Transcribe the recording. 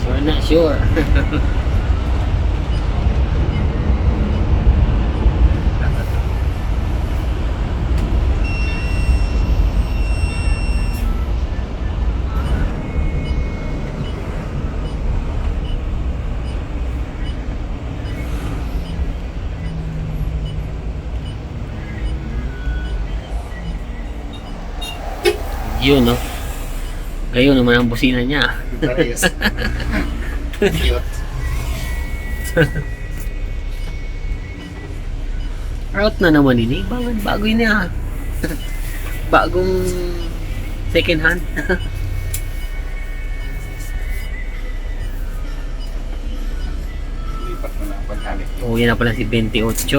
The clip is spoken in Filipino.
We're not sure. Yun, no? Gayon naman ang busina niya. Parehas. Cute. Out na naman ini. Bago yun niya. Bagong second hand. Lipat mo na ang pagkamit. Oh, yan na pala si 28.